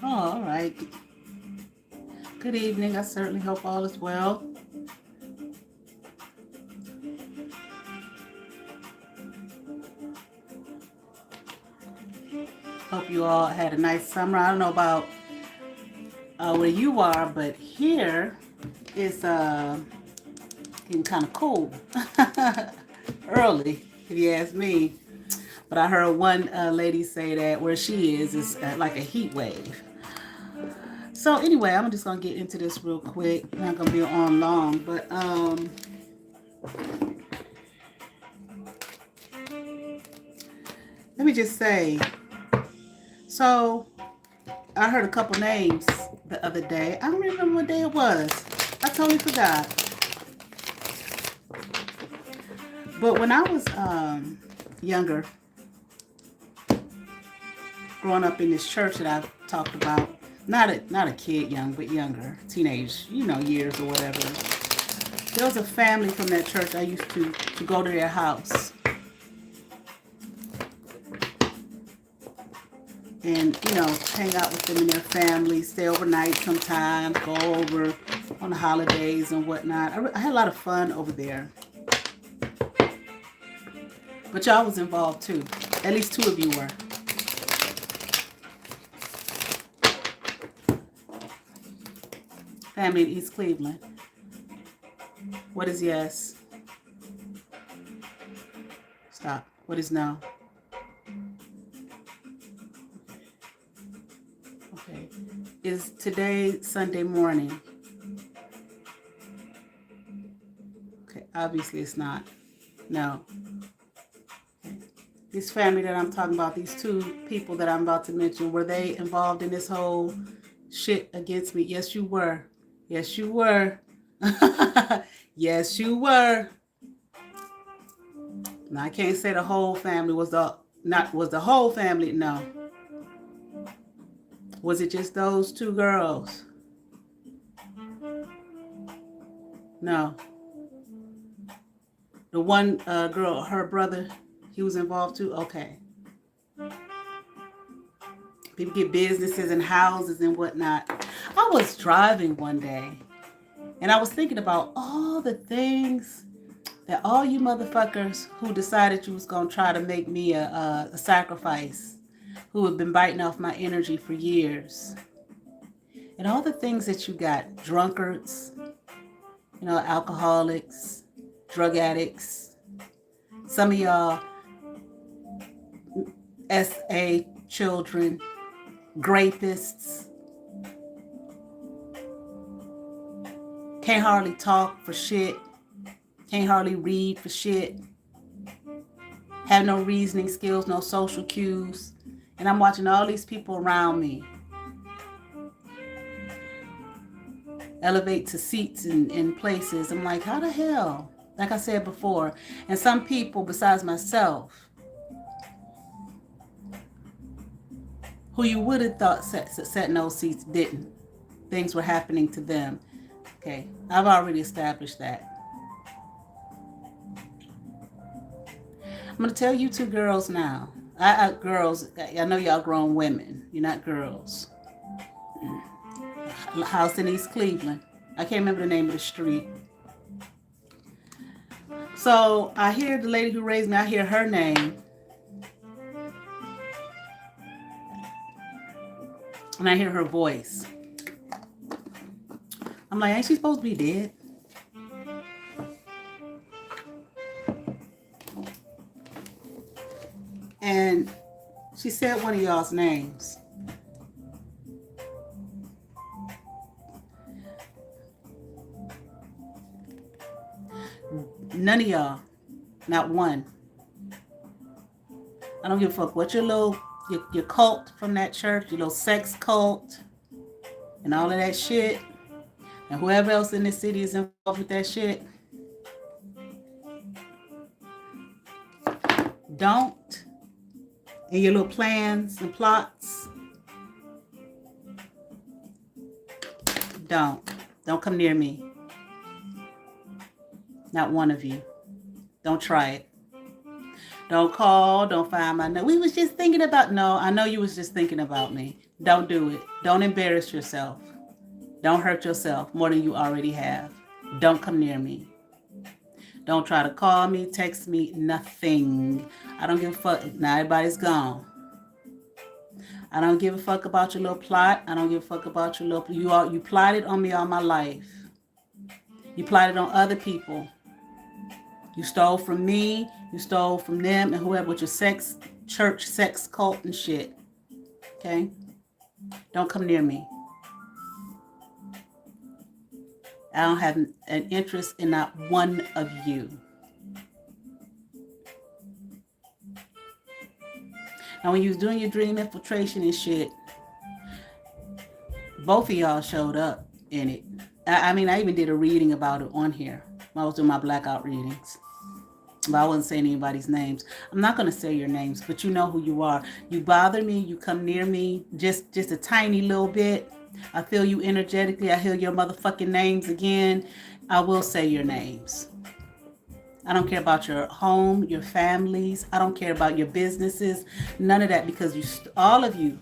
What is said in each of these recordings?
Oh, all right. Good evening. I certainly hope all is well. Hope you all had a nice summer. I don't know about where you are, but here it's getting kind of cold early, if you ask me. But I heard one lady say that where she is like a heat wave. So anyway, I'm just gonna get into this real quick. Not gonna be on long, but let me just say. So I heard a couple names the other day. I don't remember what day it was. I totally forgot. But when I was younger, growing up in this church that I've talked about, not a kid young, but younger, teenage, years or whatever. There was a family from that church I used to go to their house. And, hang out with them and their family, stay overnight sometimes, go over on the holidays and whatnot. I had a lot of fun over there. But y'all was involved too. At least two of you were. Family in East Cleveland. What is yes? Stop. What is no? Okay. Is today Sunday morning? Okay. Obviously it's not. No. Okay. This family that I'm talking about, these two people that I'm about to mention, were they involved in this whole shit against me? Yes, you were. Yes, you were. Yes, you were. Now I can't say the whole family was the whole family. No. Was it just those two girls? No. The one girl, her brother, he was involved too? Okay. People get businesses and houses and whatnot. I was driving one day and I was thinking about all the things that all you motherfuckers who decided you was going to try to make me a sacrifice, who have been biting off my energy for years, and all the things that you got, drunkards, alcoholics, drug addicts, some of y'all SA children, grapists, can't hardly talk for shit, can't hardly read for shit, have no reasoning skills, no social cues, and I'm watching all these people around me elevate to seats in places. I'm like, how the hell? Like I said before, and some people besides myself, who you would have thought sat in those seats, didn't. Things were happening to them. Okay, I've already established that. I'm going to tell you two girls now. Girls, I know y'all grown women. You're not girls. House in East Cleveland. I can't remember the name of the street. So I hear the lady who raised me, I hear her name. And I hear her voice. I'm like, ain't she supposed to be dead? And she said one of y'all's names. None of y'all, not one. I don't give a fuck what your cult from that church, your little sex cult, and all of that shit, and whoever else in this city is involved with that shit. Don't, in your little plans and plots, don't come near me. Not one of you. Don't try it. Don't call. Don't find my number. We was just thinking about. No, I know you was just thinking about me. Don't do it. Don't embarrass yourself. Don't hurt yourself more than you already have. Don't come near me. Don't try to call me, text me, nothing. I don't give a fuck. Now everybody's gone. I don't give a fuck about your little plot. I don't give a fuck about your little. You plotted on me all my life. You plotted on other people. You stole from me, you stole from them, and whoever with your church sex cult and shit. Okay? Don't come near me. I don't have an interest in not one of you. Now, when you was doing your dream infiltration and shit, both of y'all showed up in it. I mean, I even did a reading about it on here when I was doing my blackout readings. But I wasn't saying anybody's names. I'm not going to say your names, but you know who you are. You bother me. You come near me just a tiny little bit. I feel you energetically. I hear your motherfucking names again. I will say your names. I don't care about your home, your families. I don't care about your businesses. None of that, because all of you,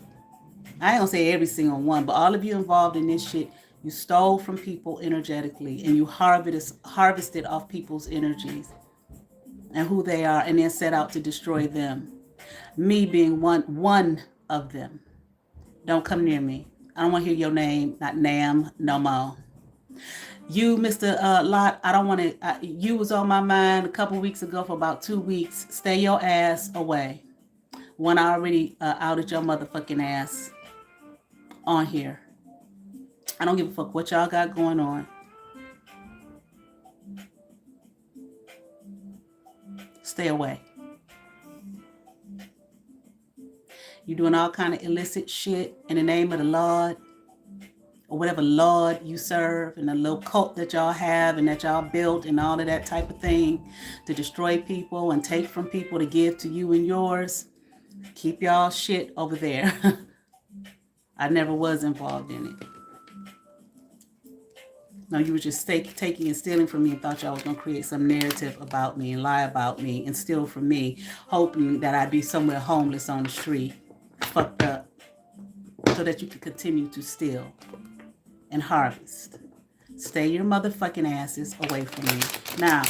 I ain't going to say every single one, but all of you involved in this shit, you stole from people energetically, and you harvested off people's energies and who they are, and then set out to destroy them. Me being one of them. Don't come near me. I don't want to hear your name, not Nam, no more. You, Mr. Lot, I don't want to, you was on my mind a couple weeks ago for about 2 weeks. Stay your ass away. When I already outed your motherfucking ass on here. I don't give a fuck what y'all got going on. Stay away. You doing all kind of illicit shit in the name of the Lord, or whatever Lord you serve, and the little cult that y'all have and that y'all built and all of that type of thing to destroy people and take from people to give to you and yours. Keep y'all shit over there. I never was involved in it. No, you were just taking and stealing from me and thought y'all was going to create some narrative about me and lie about me and steal from me, hoping that I'd be somewhere homeless on the street, fucked up, so that you could continue to steal and harvest. Stay your motherfucking asses away from me. Now,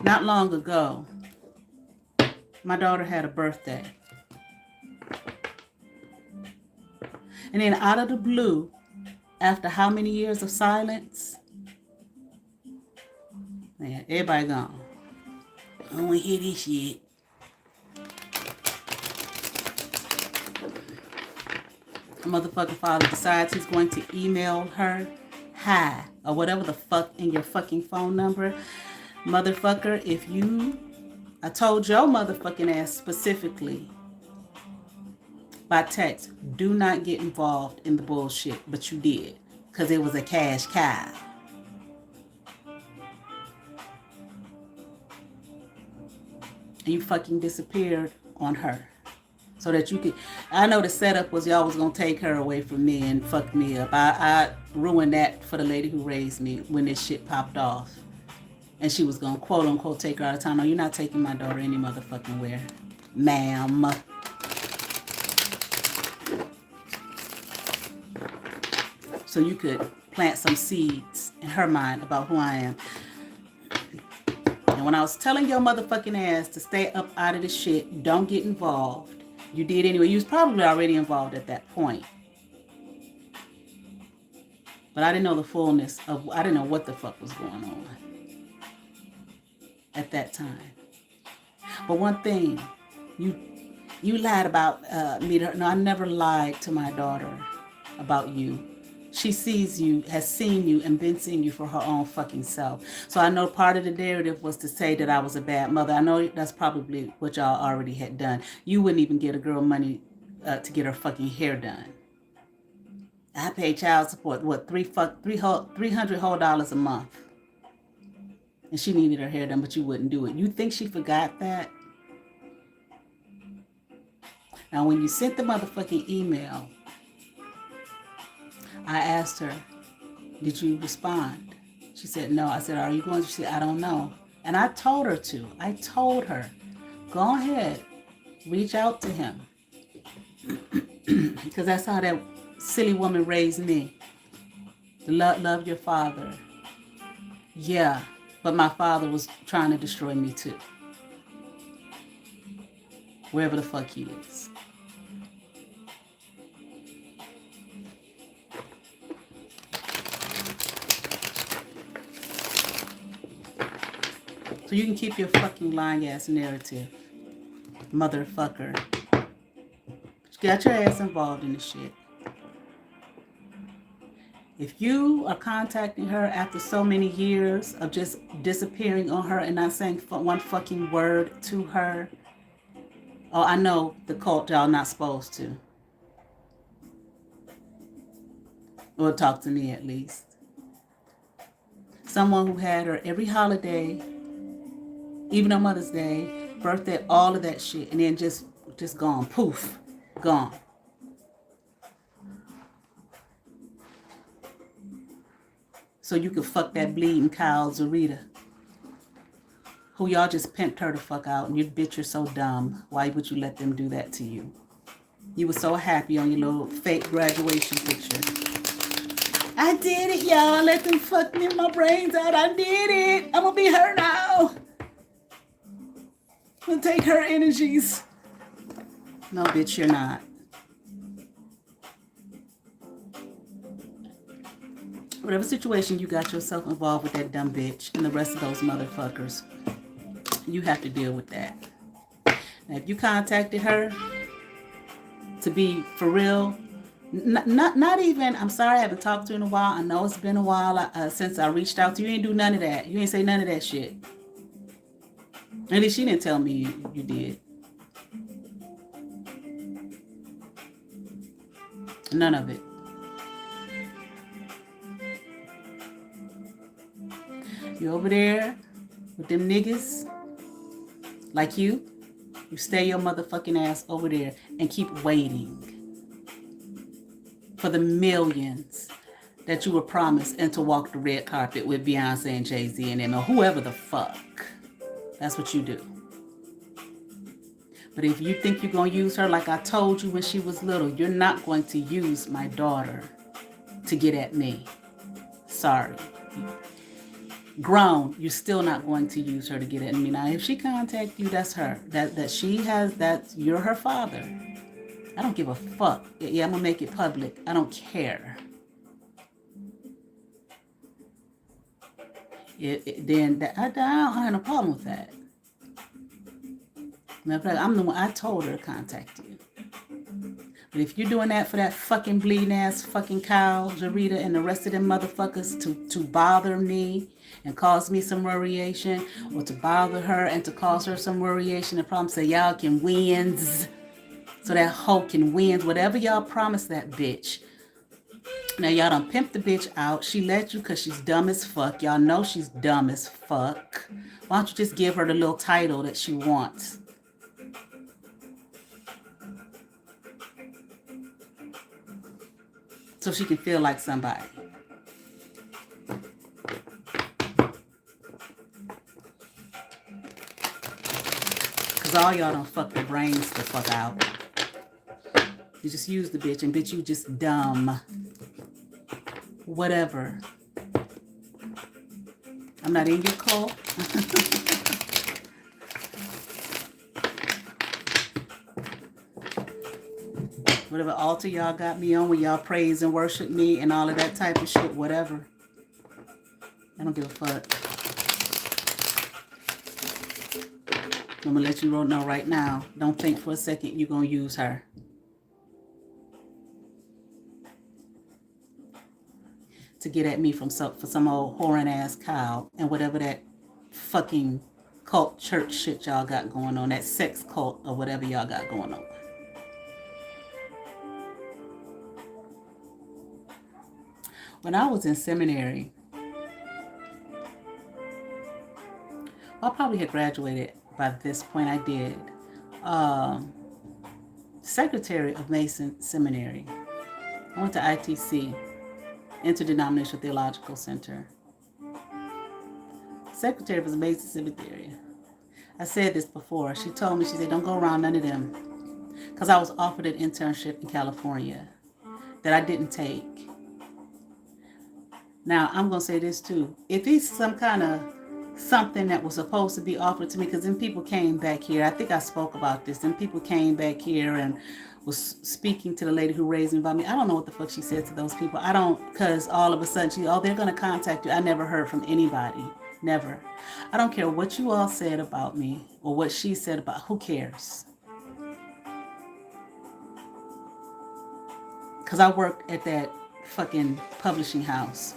not long ago, my daughter had a birthday. And then out of the blue, after how many years of silence? Man, everybody gone. I don't want to hear this shit. The motherfucking father decides he's going to email her hi, or whatever the fuck in your fucking phone number. Motherfucker, I told your motherfucking ass specifically by text, do not get involved in the bullshit, but you did, because it was a cash cow. And you fucking disappeared on her. so that you could. I know the setup was y'all was gonna take her away from me and fuck me up. I ruined that for the lady who raised me when this shit popped off, and she was gonna quote unquote take her out of town. No, you're not taking my daughter any motherfucking where, ma'am. So you could plant some seeds in her mind about who I am. And when I was telling your motherfucking ass to stay up out of the shit, don't get involved, you did anyway. You was probably already involved at that point. But I didn't know the fullness of, I didn't know what the fuck was going on at that time. But one thing, you lied about me. No, I never lied to my daughter about you. She sees you, has seen you, and been seeing you for her own fucking self. So I know part of the narrative was to say that I was a bad mother. I know that's probably what y'all already had done. You wouldn't even get a girl money to get her fucking hair done. I paid child support, what, $300 whole dollars a month. And she needed her hair done, but you wouldn't do it. You think she forgot that? Now, when you sent the motherfucking email, I asked her, did you respond? She said, no. I said, are you going to? She said, I don't know. And I told her to. I told her, go ahead, reach out to him. Because that's how that silly woman raised me. Love your father. Yeah, but my father was trying to destroy me too. Wherever the fuck he is. So you can keep your fucking lying ass narrative, motherfucker. But you got your ass involved in the shit. If you are contacting her after so many years of just disappearing on her and not saying one fucking word to her, oh, I know the cult y'all not supposed to. Or talk to me at least. Someone who had her every holiday, even on Mother's Day, birthday, all of that shit, and then just gone, poof, gone. So you could fuck that bleeding cow, Zarita, who y'all just pimped her the fuck out, and you bitch, you're so dumb. Why would you let them do that to you? You were so happy on your little fake graduation picture. I did it, y'all. Let them fuck me my brains out. I did it. I'm gonna be her now. I'm gonna take her energies. No, bitch, you're not. Whatever situation you got yourself involved with that dumb bitch and the rest of those motherfuckers, you have to deal with that. Now, if you contacted her to be for real, not even, I'm sorry I haven't talked to you in a while. I know it's been a while since I reached out to you. You ain't do none of that. You ain't say none of that shit. At least she didn't tell me you did. None of it. You over there with them niggas like you stay your motherfucking ass over there and keep waiting for the millions that you were promised and to walk the red carpet with Beyonce and Jay-Z and them or whoever the fuck. That's what you do. But if you think you're going to use her like I told you when she was little, you're not going to use my daughter to get at me. Sorry. Grown, you're still not going to use her to get at me. Now, if she contacts you, that's her. That she has, that you're her father. I don't give a fuck. Yeah, I'm going to make it public. I don't care. Then I don't have no problem with that. Matter of fact, I'm the one, I told her to contact you. But if you're doing that for that fucking bleeding ass fucking cow, Zarita, and the rest of them motherfuckers to bother me and cause me some worryation, or to bother her and to cause her some worryation, the problem say y'all can wins. So that hoe can wins. Whatever y'all promised that bitch. Now y'all done pimped the bitch out. She let you because she's dumb as fuck. Y'all know she's dumb as fuck. Why don't you just give her the little title that she wants? so she can feel like somebody. Because all y'all don't fuck their brains the fuck out. You just use the bitch, and bitch, you just dumb. Whatever. I'm not in your cult. Whatever altar y'all got me on when y'all praise and worship me and all of that type of shit, whatever. I don't give a fuck. I'm gonna let you know right now. Don't think for a second you're gonna use her. To get at me for some old whoring ass cow and whatever that fucking cult church shit y'all got going on, that sex cult or whatever y'all got going on. When I was in seminary, I probably had graduated by this point. I did. Secretary of Mason Seminary. I went to ITC, Interdenominational Theological Center. Secretary of Mason Seminary. I said this before. She told me, she said, don't go around none of them. Because I was offered an internship in California that I didn't take. Now, I'm going to say this too. If it's some kind of something that was supposed to be offered to me, because then people came back here. I think I spoke about this. Then people came back here and was speaking to the lady who raised me about me. I don't know what the fuck she said to those people. I don't, because all of a sudden they're going to contact you. I never heard from anybody. Never. I don't care what you all said about me or what she said about, who cares? Because I worked at that fucking publishing house,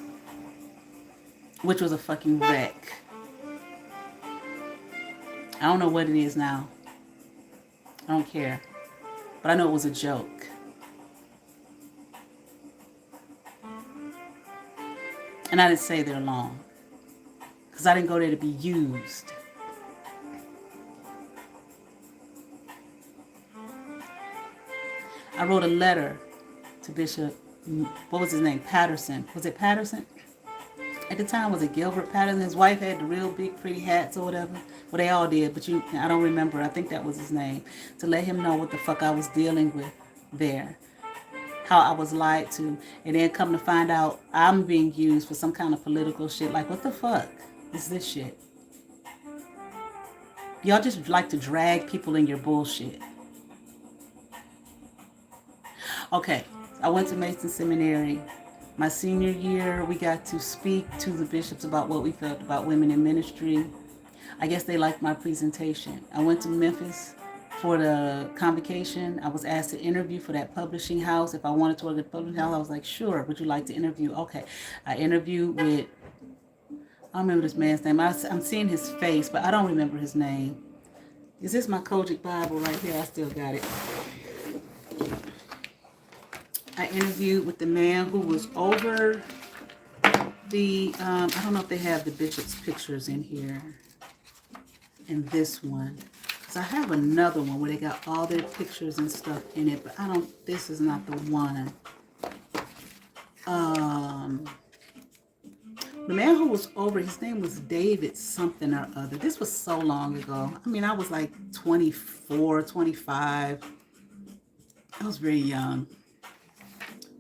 which was a fucking wreck. I don't know what it is now. I don't care. But I know it was a joke. And I didn't stay there long. Because I didn't go there to be used. I wrote a letter to Bishop, what was his name? Patterson. Was it Patterson? At the time, was it Gilbert Patterson? His wife had the real big pretty hats or whatever. Well, they all did, but I don't remember. I think that was his name. To let him know what the fuck I was dealing with there. How I was lied to. And then come to find out I'm being used for some kind of political shit. Like, what the fuck is this shit? Y'all just like to drag people in your bullshit. Okay, I went to Mason Seminary. My senior year, we got to speak to the bishops about what we felt about women in ministry. I guess they liked my presentation. I went to Memphis for the convocation. I was asked to interview for that publishing house. If I wanted to work at the publishing house, I was like, sure, would you like to interview? Okay. I interviewed with, I don't remember this man's name. I'm seeing his face, but I don't remember his name. Is this my Kojic Bible right here? I still got it. I interviewed with the man who was over the, I don't know if they have the bishop's pictures in here, in this one. Because I have another one where they got all their pictures and stuff in it, but this is not the one. The man who was over, his name was David something or other. This was so long ago. I mean, I was like 24, 25. I was very young.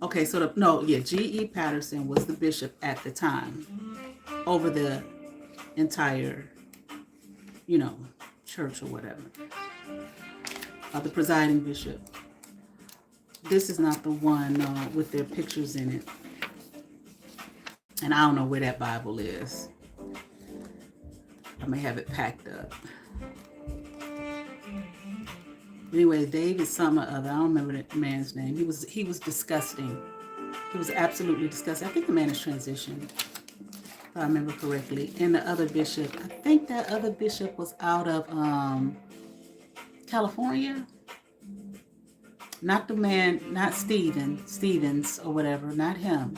Okay, so G.E. Patterson was the bishop at the time over the entire, church or whatever. The presiding bishop. This is not the one with their pictures in it. And I don't know where that Bible is. I may have it packed up. Anyway, David something or other. I don't remember that man's name. He was disgusting. He was absolutely disgusting. I think the man is transitioned, if I remember correctly. And the other bishop, I think that other bishop was out of California. Not the man, not Stevens or whatever, not him.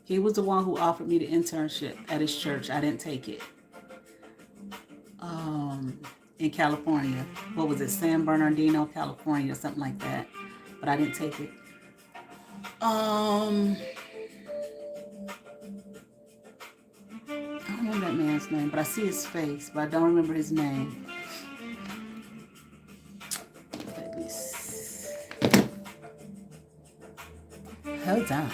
He was the one who offered me the internship at his church. I didn't take it. In California. What was it? San Bernardino, California, or something like that. But I didn't take it. I don't remember that man's name, but I see his face, but I don't remember his name. Let me see. Hold on.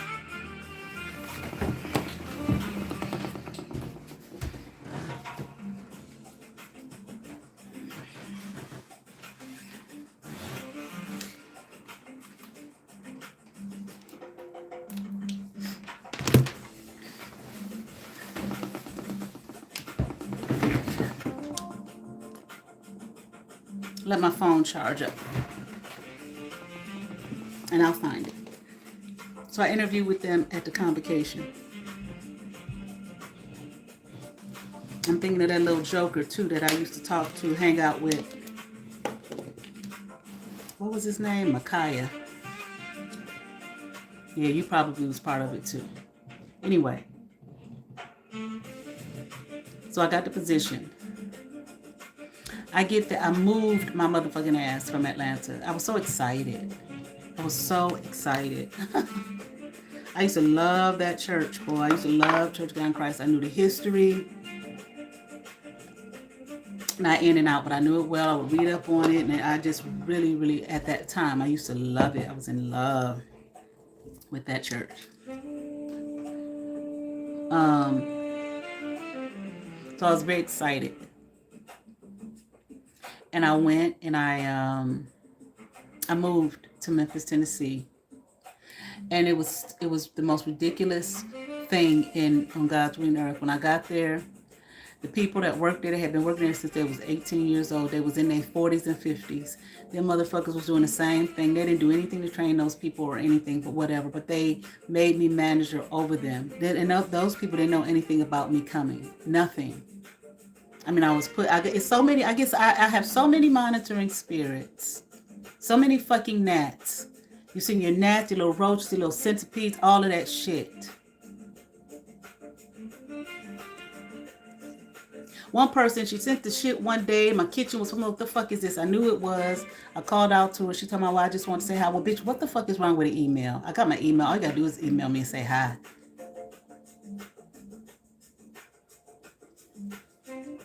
Let my phone charge up and I'll find it. So I interviewed with them at the convocation. I'm thinking of that little joker too that I used to talk to, hang out with. What was his name? Micaiah. Yeah, you probably was part of it too. Anyway, so I got the position. I get that I moved my motherfucking ass from Atlanta. I was so excited. I was so excited. I used to love that church, boy. I used to love Church of God in Christ. I knew the history. Not in and out, but I knew it well. I would read up on it. And I just really, really, at that time, I used to love it. I was in love with that church. So I was very excited. And I went and I moved to Memphis, Tennessee. And it was the most ridiculous thing on God's green earth. When I got there, the people that worked there, they had been working there since they was 18 years old. They was in their 40s and 50s. Them motherfuckers was doing the same thing. They didn't do anything to train those people or anything, but whatever. But they made me manager over them. And those people didn't know anything about me coming. Nothing. I mean, I have so many monitoring spirits. So many fucking gnats. You seen your gnats, your little roaches, your little centipedes, all of that shit. One person, she sent the shit one day. My kitchen was from, what the fuck is this? I knew it was. I called out to her. She told me, well, I just want to say hi. Well, bitch, what the fuck is wrong with the email? I got my email. All you got to do is email me and say hi.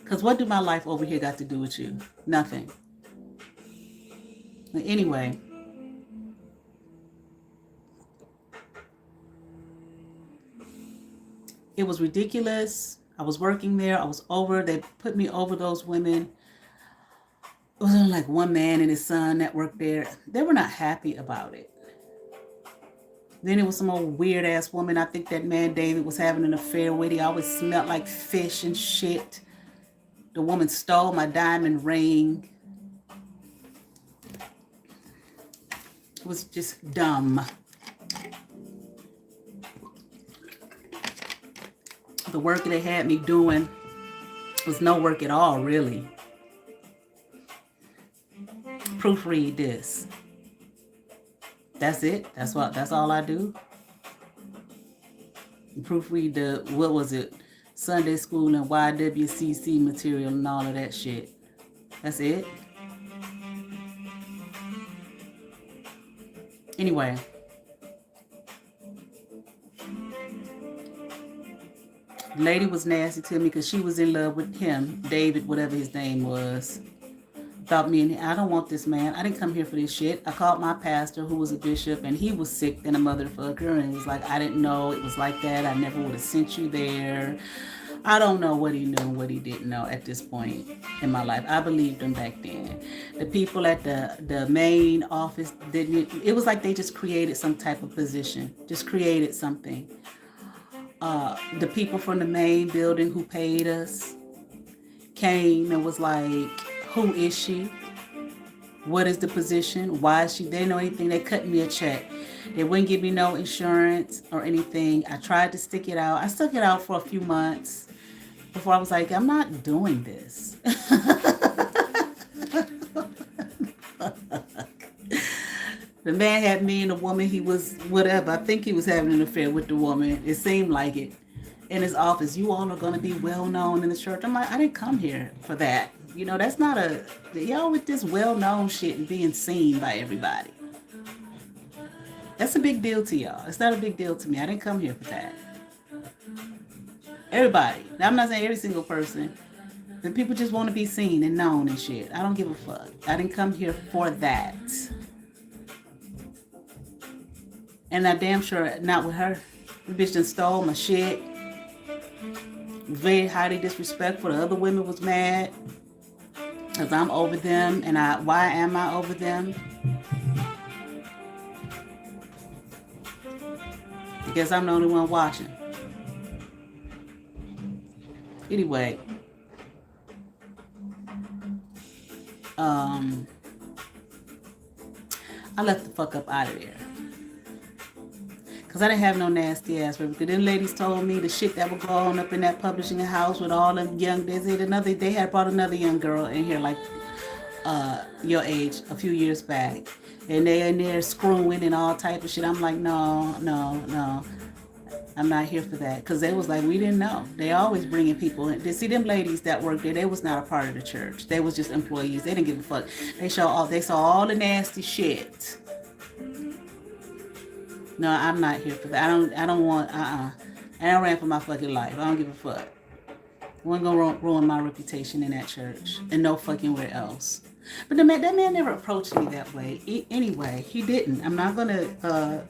Because what do my life over here got to do with you? Nothing. But anyway. It was ridiculous. I was working there. I was over. They put me over those women. It was only like one man and his son that worked there. They were not happy about it. Then it was some old weird ass woman. I think that man David was having an affair with. He always smelled like fish and shit. The woman stole my diamond ring. It was just dumb. The work they had me doing was no work at all, really. Proofread this. That's it. That's all I do. Proofread the Sunday school and YWCC material and all of that shit. That's it. Anyway. The lady was nasty to me because she was in love with him, David, whatever his name was. Thought me and I don't want this man. I didn't come here for this shit. I called my pastor, who was a bishop, and he was sick than a motherfucker, and was like, I didn't know it was like that. I never would have sent you there. I don't know what he knew and what he didn't know at this point in my life. I believed him back then. The people at the main office didn't. It was like they just created some type of position, just created something. The people from the main building who paid us came and was like, who is she? What is the position? Why is she? They didn't know anything. They cut me a check. They wouldn't give me no insurance or anything. I tried to stick it out. I stuck it out for a few months before I was like, I'm not doing this. The man had me and the woman, he was whatever. I think he was having an affair with the woman. It seemed like it. In his office, you all are going to be well known in the church. I'm like, I didn't come here for that. You know, that's not y'all with this well-known shit and being seen by everybody. That's a big deal to y'all. It's not a big deal to me. I didn't come here for that. Everybody. Now, I'm not saying every single person. But people just want to be seen and known and shit. I don't give a fuck. I didn't come here for that. And I damn sure not with her. The bitch done stole my shit. Very highly disrespectful. The other women was mad. Because I'm over them. And why am I over them? I guess I'm the only one watching. Anyway. I left the fuck up out of there. Because I didn't have no nasty ass. Because them ladies told me the shit that would go on up in that publishing house with all them young, they had brought another young girl in here like your age a few years back. And they in there screwing and all type of shit. I'm like, no. I'm not here for that. Because they was like, we didn't know. They always bringing people in. See, them ladies that worked there, they was not a part of the church. They was just employees. They didn't give a fuck. They saw all the nasty shit. No, I'm not here for that. I don't want, I ran for my fucking life. I don't give a fuck. I wasn't gonna ruin my reputation in that church. And no fucking where else. But that man never approached me that way. Anyway, he didn't. I'm not gonna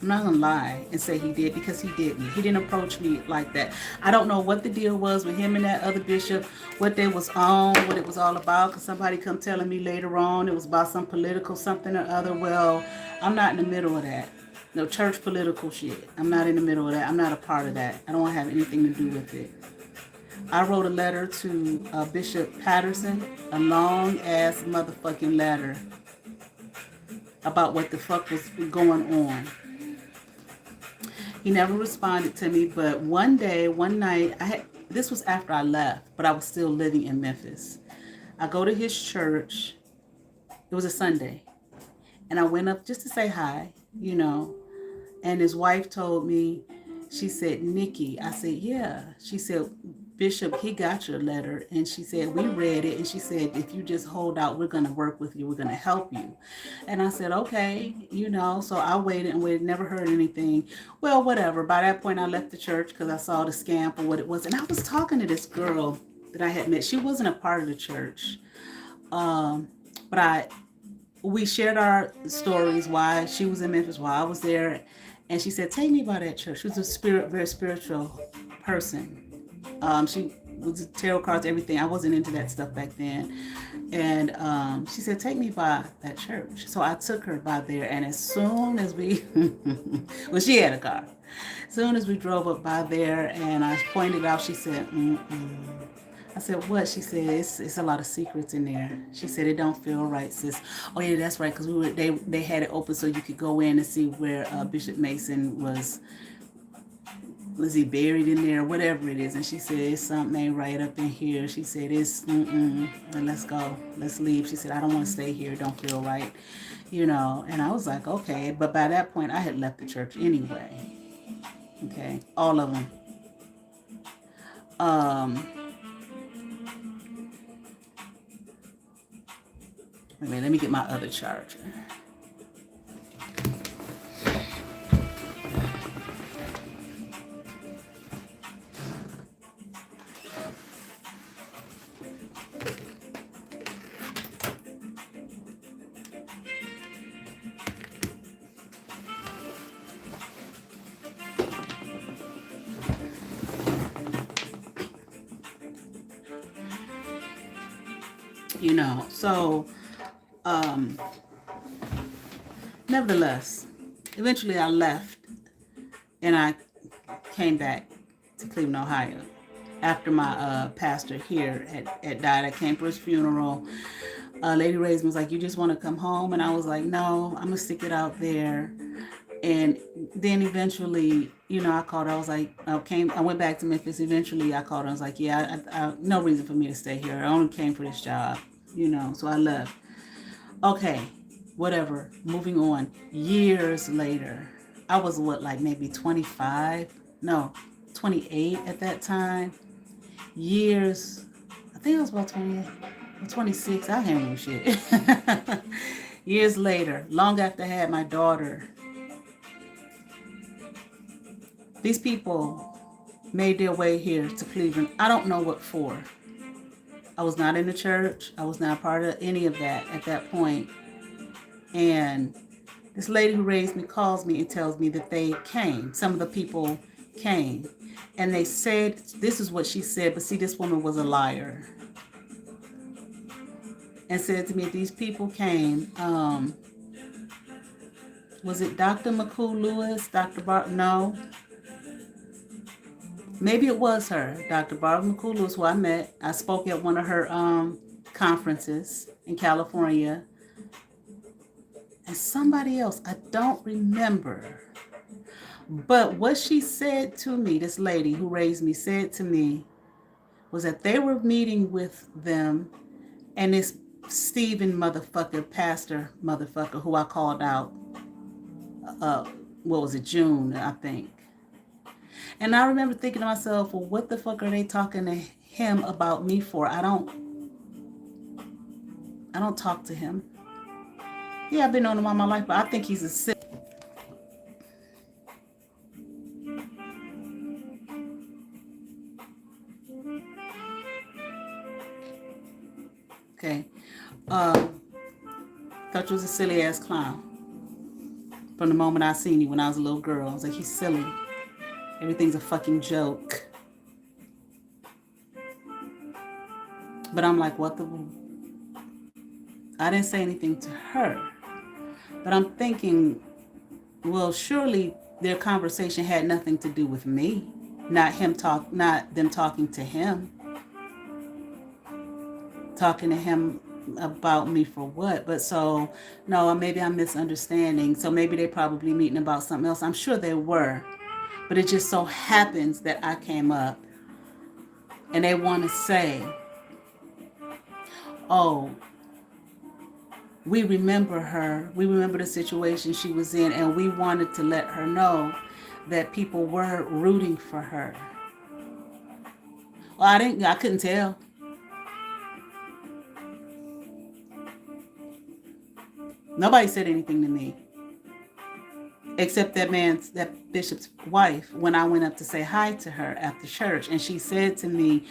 lie and say he did, because he didn't. He didn't approach me like that. I don't know what the deal was with him and that other bishop, what they was on, what it was all about. Because somebody come telling me later on it was about some political something or other. Well, I'm not in the middle of that. No church political shit. I'm not in the middle of that. I'm not a part of that. I don't want to have anything to do with it. I wrote a letter to Bishop Patterson, a long ass motherfucking letter about what the fuck was going on. He never responded to me, but one night, this was after I left, but I was still living in Memphis. I go to his church. It was a Sunday. And I went up just to say hi, and his wife told me, she said, Nikki. I said, yeah. She said, Bishop, he got your letter. And she said, we read it. And she said, if you just hold out, we're going to work with you. We're going to help you. And I said, okay, so I waited, never heard anything. Well, whatever. By that point, I left the church because I saw the scam for what it was. And I was talking to this girl that I had met. She wasn't a part of the church. But we shared our stories, why she was in Memphis, why I was there. And she said, take me by that church. She was a very spiritual person. She was tarot cards, everything. I wasn't into that stuff back then. And she said, take me by that church. So I took her by there. And as soon as we, well, she had a car. As soon as we drove up by there and I pointed out, she said, I said, what? She said, it's a lot of secrets in there. She said, it don't feel right, sis. Oh, yeah, that's right, because they had it open so you could go in and see where Bishop Mason was he buried in there, whatever it is. And she said, it's something ain't right up in here. She said, let's go. Let's leave. She said, I don't want to stay here. It don't feel right. And I was like, okay. But by that point, I had left the church anyway. Okay, all of them. Let me get my other charger. So nevertheless, eventually I left and I came back to Cleveland, Ohio after my pastor here had died. I came for his funeral. Lady Raisman was like, you just want to come home? And I was like, no, I'm gonna stick it out there. And then eventually, I called her. I was like, I went back to Memphis. Eventually I called her. I was like, yeah, I no reason for me to stay here. I only came for this job, so I left. Okay, whatever. Moving on. Years later, I was maybe 28 at that time. Years, I think I was about 26. I can't remember shit. Years later, long after I had my daughter, These people made their way here to Cleveland. I don't know what for. I was not in the church. I was not part of any of that at that point. And this lady who raised me calls me and tells me that they came. Some of the people came. And they said, this is what she said, but see, this woman was a liar. And said to me, these people came. Was it Dr. McCool Lewis? No. Maybe it was her, Dr. Barbara McCool Lewis, who I met. I spoke at one of her conferences in California. And somebody else, I don't remember. But what she said to me, this lady who raised me, said to me, was that they were meeting with them and this Stephen motherfucker, pastor motherfucker, who I called out, June, I think. And I remember thinking to myself, well, what the fuck are they talking to him about me for? I don't talk to him. Yeah, I've been on him all my life, but I think he's a sick. Okay. Thought you was a silly ass clown. From the moment I seen you when I was a little girl. I was like, he's silly. Everything's a fucking joke. But I'm like, what the... I didn't say anything to her. But I'm thinking, well, surely their conversation had nothing to do with me. Not them talking to him. Talking to him about me for what? But so, no, maybe I'm misunderstanding. So maybe they probably meeting about something else. I'm sure they were. But it just so happens that I came up and they want to say, oh, we remember her. We remember the situation she was in, and we wanted to let her know that people were rooting for her. Well, I couldn't tell. Nobody said anything to me. Except that bishop's wife, when I went up to say hi to her after church, and she said to me,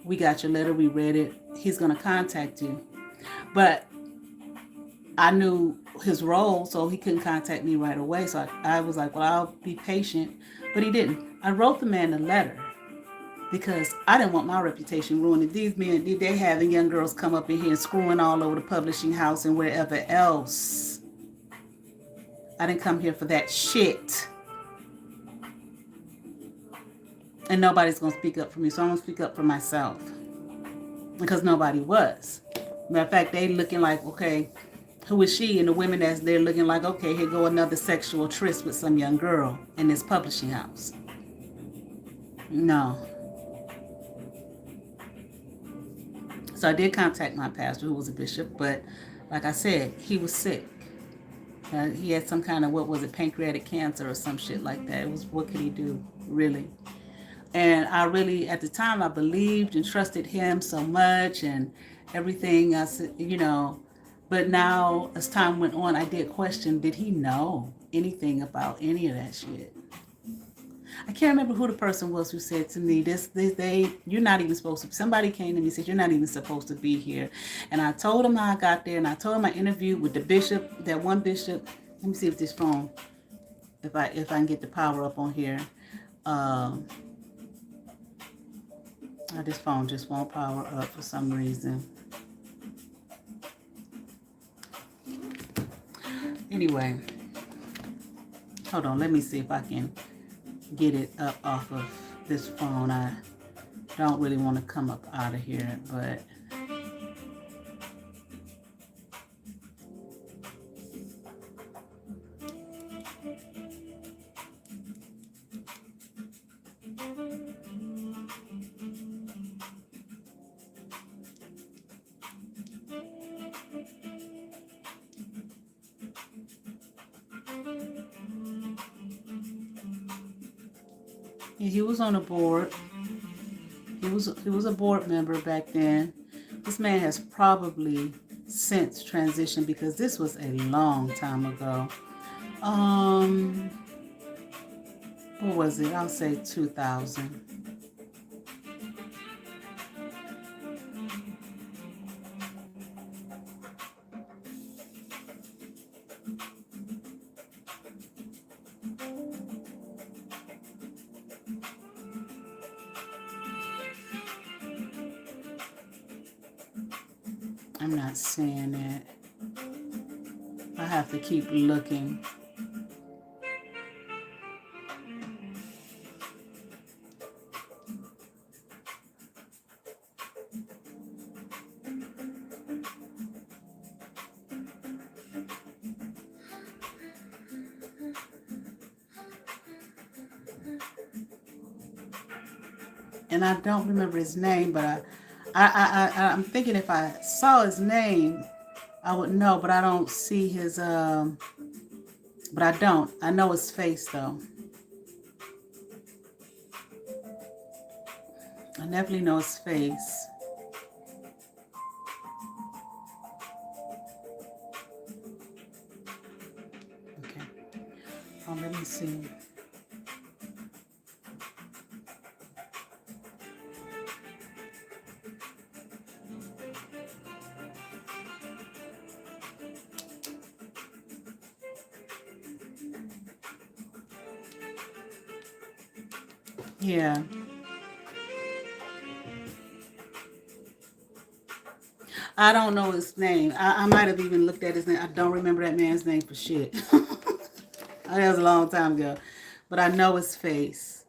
we got your letter, we read it, he's going to contact you. But I knew his role, so he couldn't contact me right away. So I was like, well, I'll be patient. But he didn't. I wrote the man a letter because I didn't want my reputation ruined. These men, they having young girls come up in here and screwing all over the publishing house and wherever else. I didn't come here for that shit. And nobody's going to speak up for me. So I'm going to speak up for myself. Because nobody was. Matter of fact, they looking like, okay, who is she? And the women that's there looking like, okay, here go another sexual tryst with some young girl in this publishing house. No. So I did contact my pastor, who was a bishop, but like I said, he was sick. He had some kind of, pancreatic cancer or some shit like that. It was, what could he do, really? And I really, at the time, I believed and trusted him so much and everything. I said, but now as time went on, I did question, did he know anything about any of that shit? I can't remember who the person was who said to me, you're not even supposed to, somebody came to me and said, you're not even supposed to be here. And I told him how I got there, and I told him I interviewed with the bishop, that one bishop. Let me see if this phone, if I can get the power up on here. This phone just won't power up for some reason. Anyway, hold on, let me see if I can get it up off of this phone. I don't really want to come up out of here, but he was on a board. He was a board member back then. This man has probably since transitioned because this was a long time ago. What was it? I'll say 2000. I'm not seeing it. I have to keep looking. And I don't remember his name, but I'm thinking if I saw his name, I would know, but I don't see his, but I don't. I know his face, though. I definitely know his face. Okay. Oh, let me see. Yeah. I don't know his name. I might have even looked at his name. I don't remember that man's name for shit. That was a long time ago. But I know his face.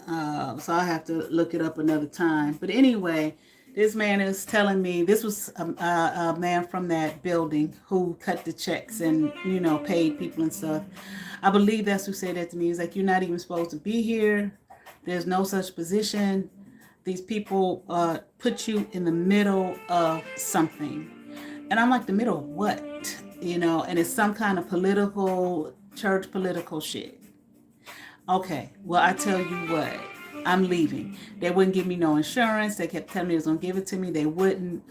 So I have to look it up another time. But anyway, this man is telling me, this was a man from that building who cut the checks and, you know, paid people and stuff. I believe that's who said that to me. He's like, you're not even supposed to be here. There's no such position. These people put you in the middle of something. And I'm like, the middle of what? You know, and it's some kind of political, church political shit. Okay, well, I tell you what, I'm leaving. They wouldn't give me no insurance. They kept telling me they was going to give it to me. They wouldn't,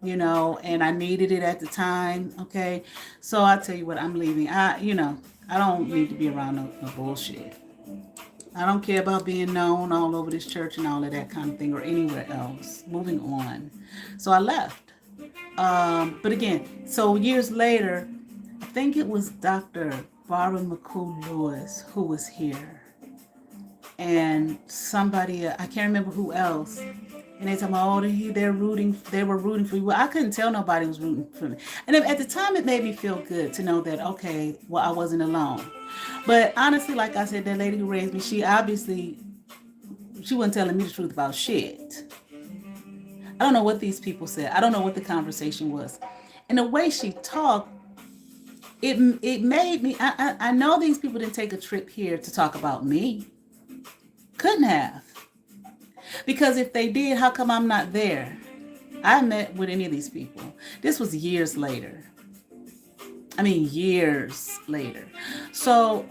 you know, and I needed it at the time. Okay, so I tell you what, I'm leaving. I don't need to be around no bullshit. I don't care about being known all over this church and all of that kind of thing or anywhere else. Moving on. So I left. But again, so years later, I think it was Dr. Barbara McCool Lewis who was here. And somebody, I can't remember who else. And they told me, oh, they were rooting for you. Well, I couldn't tell nobody was rooting for me. And at the time, it made me feel good to know that, okay, well, I wasn't alone. But honestly, like I said, that lady who raised me, she wasn't telling me the truth about shit. I don't know what these people said. I don't know what the conversation was. And the way she talked, it made me, I know these people didn't take a trip here to talk about me. Couldn't have. Because if they did, how come I'm not there? I met with any of these people. This was years later. I mean, years later. So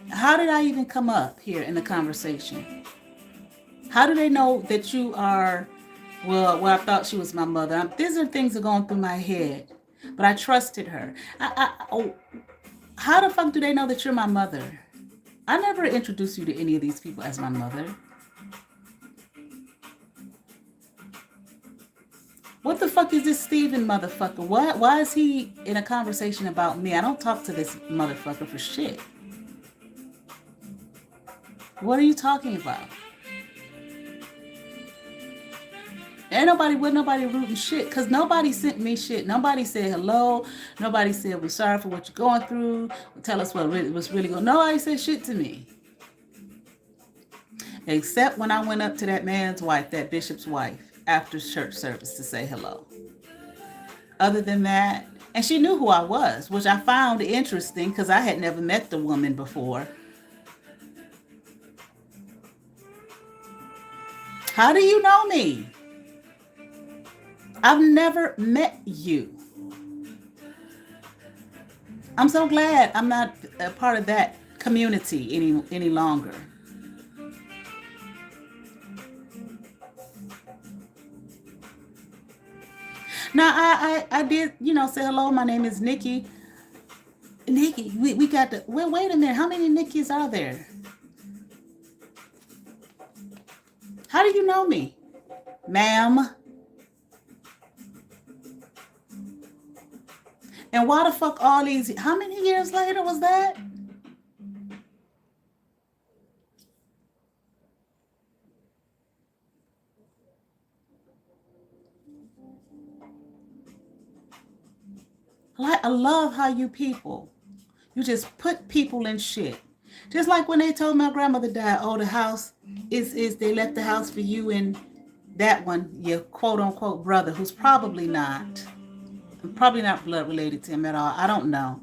how did I even come up here in the conversation? How do they know that you are, well, I thought she was my mother. These are things that are going through my head, but I trusted her. How the fuck do they know that you're my mother? I never introduced you to any of these people as my mother. What the fuck is this Steven motherfucker? Why is he in a conversation about me? I don't talk to this motherfucker for shit. What are you talking about? Ain't nobody rooting shit, because nobody sent me shit. Nobody said hello. Nobody said we're sorry for what you're going through. Tell us what was really going on. Nobody said shit to me. Except when I went up to that man's wife, that bishop's wife, after church service to say hello. Other than that, and she knew who I was, which I found interesting because I had never met the woman before. How do you know me? I've never met you. I'm so glad I'm not a part of that community any longer. Now, I did, say hello. My name is Nikki. Nikki, we got the, wait a minute. How many Nikki's are there? How do you know me, ma'am? And why the fuck all these, how many years later was that? I love how you people, you just put people in shit. Just like when they told my grandmother died, oh, the house is they left the house for you and that one, your quote unquote brother, who's probably not blood related to him at all. I don't know.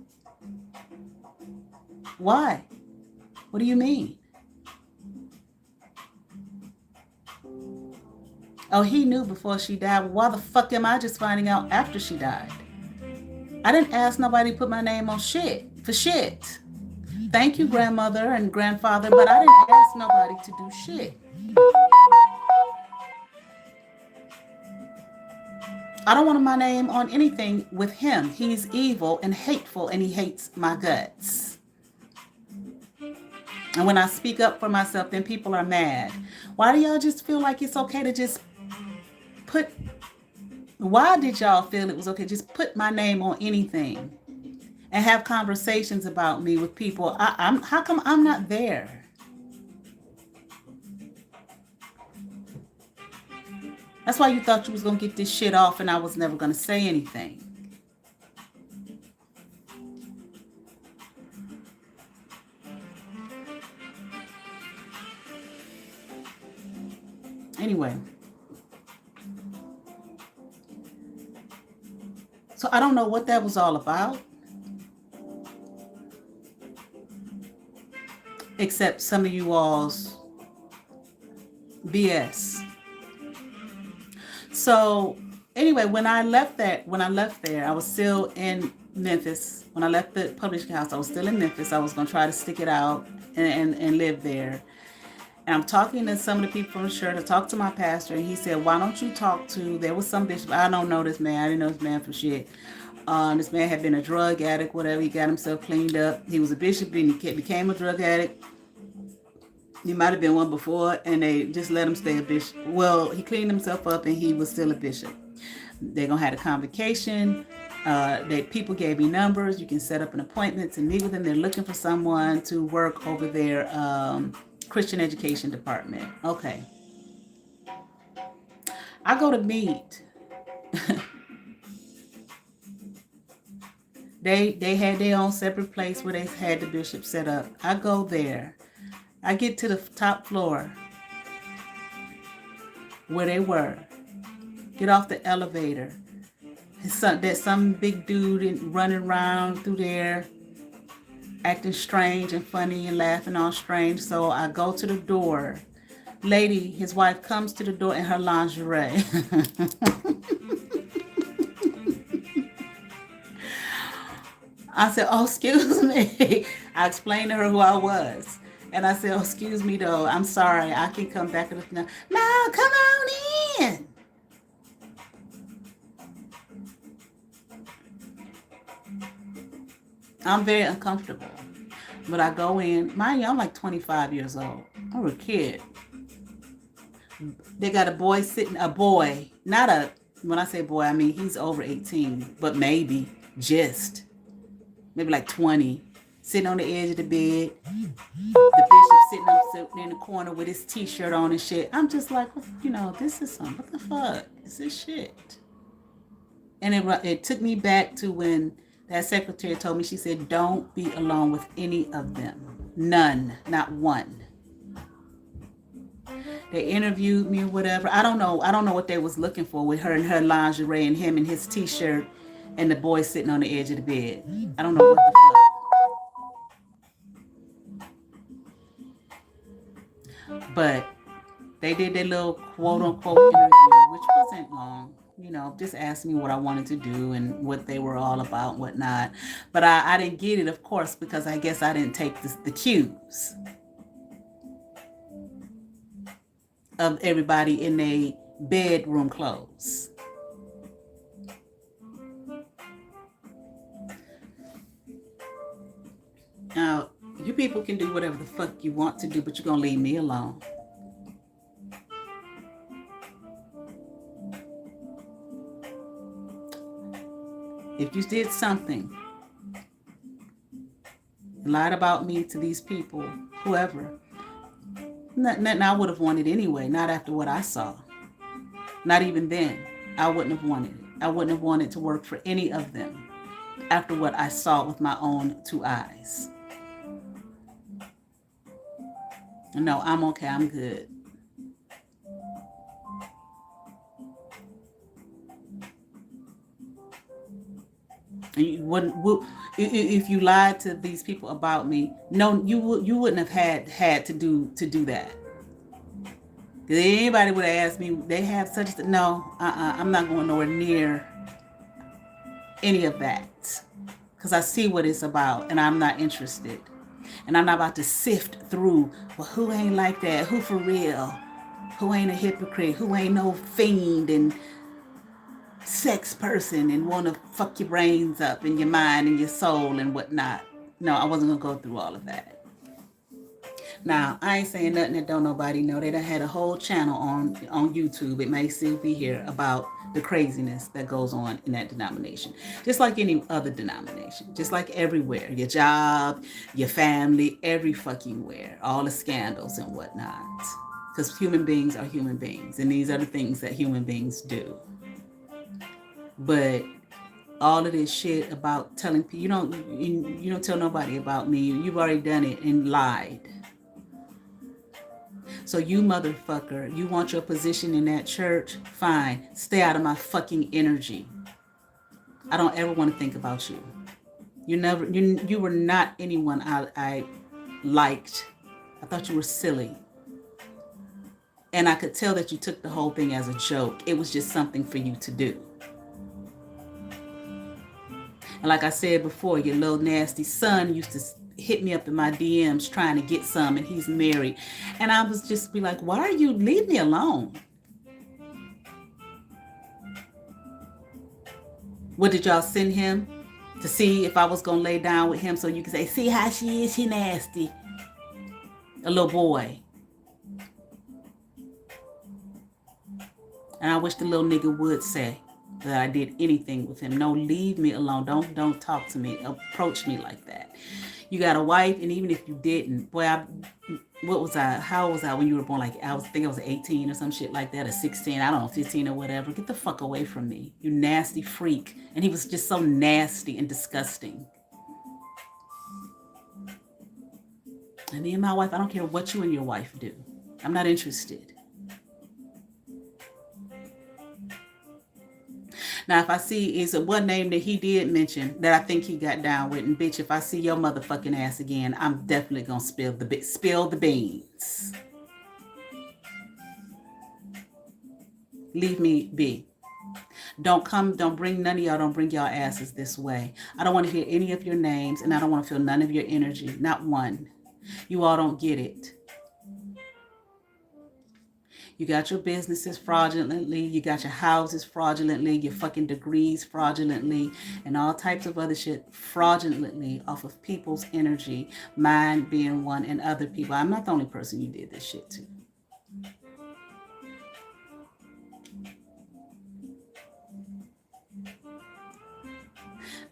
Why? What do you mean? Oh, he knew before she died. Well, why the fuck am I just finding out after she died? I didn't ask nobody to put my name on shit for shit. Thank you, grandmother and grandfather, but I didn't ask nobody to do shit. I don't want my name on anything with him. He's evil and hateful, and he hates my guts. And when I speak up for myself, then people are mad. Why do y'all just feel like it's okay to just put... Why did y'all feel it was okay to just put my name on anything and have conversations about me with people? How come I'm not there? That's why you thought you was going to get this shit off and I was never going to say anything. Anyway. So I don't know what that was all about. Except some of you all's BS. So anyway, when I left there, I was still in Memphis. When I left the publishing house, I was still in Memphis. I was going to try to stick it out and live there. And I'm talking to some of the people from the church. I talked to my pastor, and he said, why don't you talk to, there was some bishop, I don't know this man. I didn't know this man for shit. This man had been a drug addict, whatever. He got himself cleaned up. He was a bishop, and he became a drug addict. He might have been one before, and they just let him stay a bishop. Well, he cleaned himself up, and he was still a bishop. They're going to have a convocation. People gave me numbers. You can set up an appointment to meet with them. They're looking for someone to work over their Christian education department. Okay. I go to meet. They had their own separate place where they had the bishop set up. I go there. I get to the top floor where they were. Get off the elevator. There's some big dude running around through there, acting strange and funny and laughing all strange. So I go to the door. Lady, his wife, comes to the door in her lingerie. I said, oh, excuse me. I explained to her who I was. And I said, oh, excuse me, though. I'm sorry. I can come back. No, come on in. I'm very uncomfortable. But I go in. Mind you, I'm like 25 years old. I was a kid. They got a boy, not a, when I say boy, I mean he's over 18, but maybe like 20, sitting on the edge of the bed. The bishop sitting in the corner with his t-shirt on and shit. I'm just like, this is something. What the fuck is this shit? And it took me back to when that secretary told me, she said, don't be alone with any of them. None, not one. They interviewed me or whatever. I don't know what they was looking for with her and her lingerie and him and his t-shirt and the boy sitting on the edge of the bed. I don't know what the fuck. But they did their little quote unquote interview, which wasn't long. Just asked me what I wanted to do and what they were all about and whatnot. But I didn't get it, of course, because I guess I didn't take the cues of everybody in their bedroom clothes. Now, you people can do whatever the fuck you want to do, but you're going to leave me alone. If you did something, lied about me to these people, whoever, nothing I would have wanted anyway, not after what I saw. Not even then. I wouldn't have wanted it. I wouldn't have wanted to work for any of them after what I saw with my own two eyes. No, I'm okay. I'm good. You wouldn't, if you lied to these people about me, no, you wouldn't have had to do that. Because anybody would have asked me, they have such a, no, I'm not going nowhere near any of that. Because I see what it's about and I'm not interested. And I'm not about to sift through, well, who ain't like that? Who for real? Who ain't a hypocrite? Who ain't no fiend and sex person and want to fuck your brains up and your mind and your soul and whatnot? No, I wasn't going to go through all of that. Now, I ain't saying nothing that don't nobody know. They done had a whole channel on YouTube. It may still be here about the craziness that goes on in that denomination. Just like any other denomination. Just like everywhere. Your job, your family, every fucking where. All the scandals and whatnot. Because human beings are human beings. And these are the things that human beings do. But all of this shit about telling people, you don't tell nobody about me. You've already done it and lied. So you motherfucker, you want your position in that church? Fine. Stay out of my fucking energy. I don't ever want to think about you. You were not anyone I liked. I thought you were silly. And I could tell that you took the whole thing as a joke. It was just something for you to do. And like I said before, your little nasty son used to hit me up in my DMs trying to get some, and he's married. And I was just be like, why are you, leave me alone? What did y'all send him? To see if I was going to lay down with him so you could say, see how she is, she nasty. A little boy. And I wish the little nigga would say that I did anything with him. No, leave me alone. Don't talk to me. Approach me like that. You got a wife, and even if you didn't, boy, how old was I when you were born? Like, I think I was 18 or some shit like that, or 16, I don't know, 15 or whatever. Get the fuck away from me, you nasty freak. And he was just so nasty and disgusting. And me and my wife, I don't care what you and your wife do. I'm not interested. Now, if I see, is it one name that he did mention that I think he got down with, and bitch, if I see your motherfucking ass again, I'm definitely gonna spill the beans. Leave me be. Don't bring none of y'all, don't bring y'all asses this way. I don't want to hear any of your names, and I don't want to feel none of your energy, not one. You all don't get it. You got your businesses fraudulently. You got your houses fraudulently. Your fucking degrees fraudulently. And all types of other shit fraudulently off of people's energy. Mine being one, and other people. I'm not the only person you did this shit to.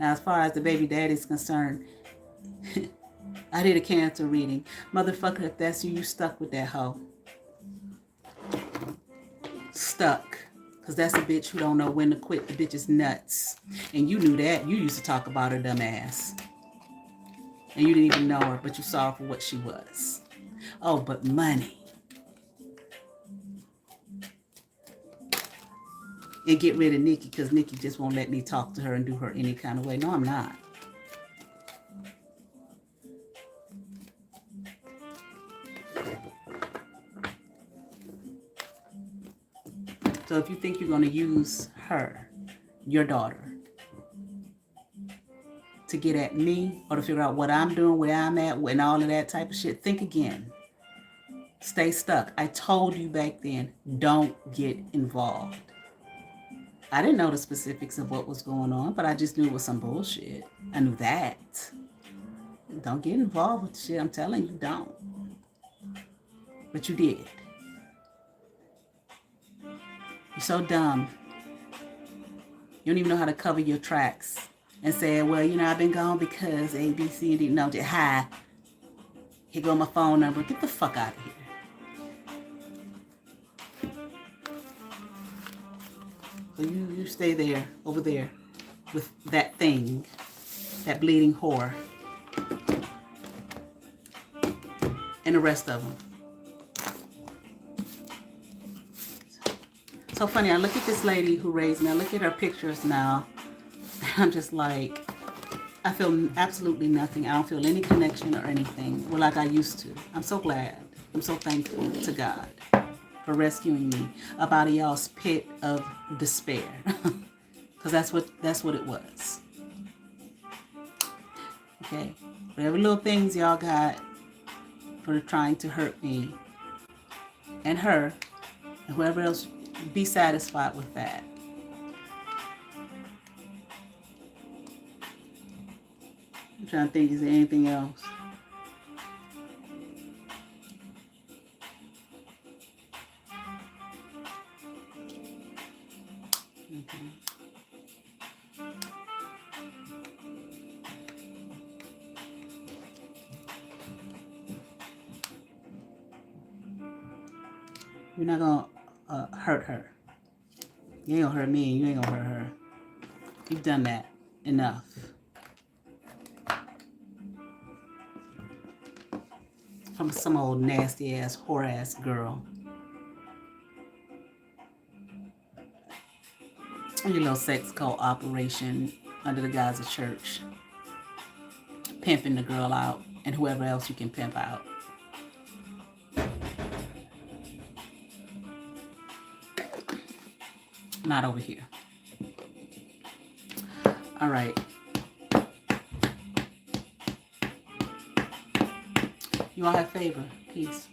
Now, as far as the baby daddy is concerned, I did a cancer reading. Motherfucker, if that's you, you stuck with that hoe. Stuck. Because that's a bitch who don't know when to quit. The bitch is nuts. And you knew that. You used to talk about her dumb ass. And you didn't even know her, but you saw her for what she was. Oh, but money. And get rid of Nikki, because Nikki just won't let me talk to her and do her any kind of way. No, I'm not. So if you think you're going to use her, your daughter, to get at me or to figure out what I'm doing, where I'm at, and all of that type of shit, think again. Stay stuck. I told you back then, don't get involved. I didn't know the specifics of what was going on, but I just knew it was some bullshit. I knew that. Don't get involved with the shit. I'm telling you, don't. But you did. You're so dumb. You don't even know how to cover your tracks. and said, well, you know, I've been gone because A, B, C, and D. No, just hi. Here go my phone number. Get the fuck out of here. So you stay there, over there, with that thing, that bleeding whore, and the rest of them. So funny, I look at this lady who raised me, I look at her pictures now, and I'm just like, I feel absolutely nothing. I don't feel any connection or anything, well, like I used to. I'm so glad. I'm so thankful to God for rescuing me up out of y'all's pit of despair. Because that's what it was. Okay? Whatever little things y'all got for trying to hurt me and her and whoever else, be satisfied with that. I'm trying to think, is there anything else? You're not gonna hurt her. You ain't gonna hurt me, and you ain't gonna hurt her. You've done that enough. From some old nasty ass, whore ass girl. And your little sex cult operation under the guise of church. Pimping the girl out and whoever else you can pimp out. Not over here. All right. You all have favor. Peace.